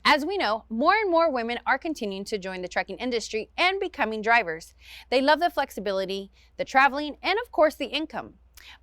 As we know, more and more women are continuing to join the trucking industry and becoming drivers. They love the flexibility, the traveling, and of course the income.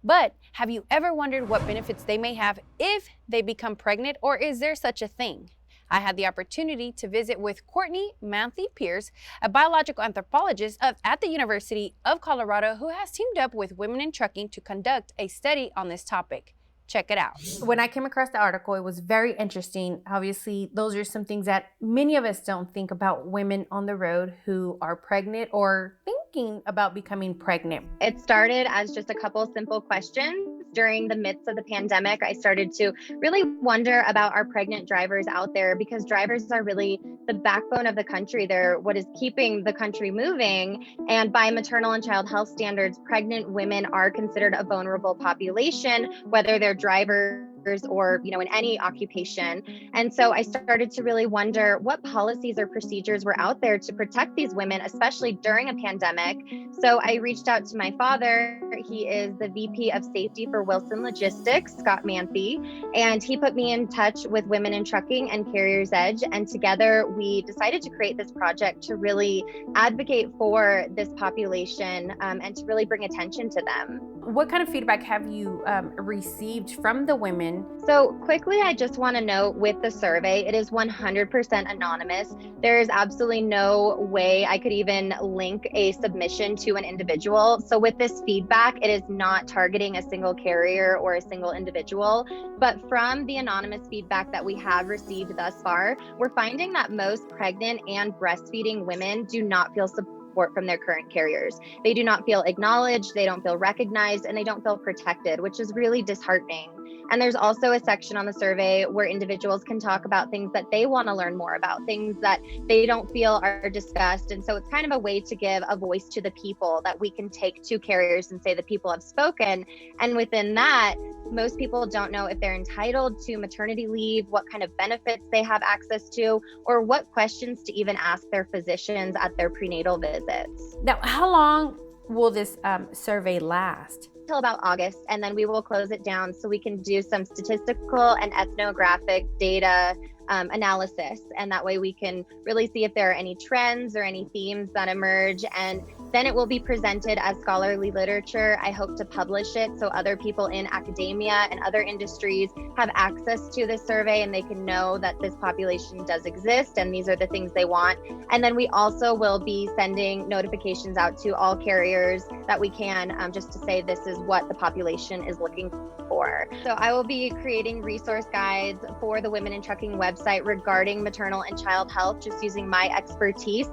But have you ever wondered what benefits they may have if they become pregnant, or is there such a thing? I had the opportunity to visit with Courtney Manthey-Pierce, a biological anthropologist at the University of Colorado who has teamed up with Women in Trucking to conduct a study on this topic. Check it out. When I came across the article, it was very interesting. Obviously, those are some things that many of us don't think about women on the road who are pregnant or thinking about becoming pregnant. It started as just a couple simple questions. During the midst of the pandemic, I started to really wonder about our pregnant drivers out there because drivers are really the backbone of the country. They're what is keeping the country moving. And by maternal and child health standards, pregnant women are considered a vulnerable population, whether they're drivers or in any occupation. And so I started to really wonder what policies or procedures were out there to protect these women, especially during a pandemic. So I reached out to my father. He is the VP of Safety for Wilson Logistics, Scott Manthey, and he put me in touch with Women in Trucking and Carrier's Edge. And together we decided to create this project to really advocate for this population and to really bring attention to them. What kind of feedback have you received from the women? So quickly, I just want to note with the survey, it is 100% anonymous. There is absolutely no way I could even link a submission to an individual. So with this feedback, it is not targeting a single carrier or a single individual. But from the anonymous feedback that we have received thus far, we're finding that most pregnant and breastfeeding women do not feel support from their current carriers. They do not feel acknowledged, they don't feel recognized, and they don't feel protected, which is really disheartening. And there's also a section on the survey where individuals can talk about things that they want to learn more about, things that they don't feel are discussed. And so it's kind of a way to give a voice to the people that we can take to carriers and say the people have spoken. And within that, most people don't know if they're entitled to maternity leave, what kind of benefits they have access to, or what questions to even ask their physicians at their prenatal visits. Now, how long will this survey last? Till about August, and then we will close it down so we can do some statistical and ethnographic data analysis, and that way we can really see if there are any trends or any themes that emerge, and then it will be presented as scholarly literature. I hope to publish it so other people in academia and other industries have access to this survey and they can know that this population does exist and these are the things they want. And then we also will be sending notifications out to all carriers that we can, just to say this is what the population is looking for. So I will be creating resource guides for the Women in Trucking website regarding maternal and child health, just using my expertise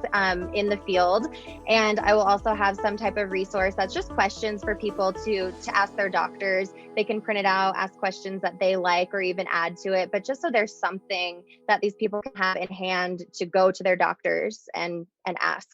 in the field. And I will also have some type of resource that's just questions for people to ask their doctors. They can print it out, ask questions that they like, or even add to it. But just so there's something that these people can have in hand to go to their doctors and ask.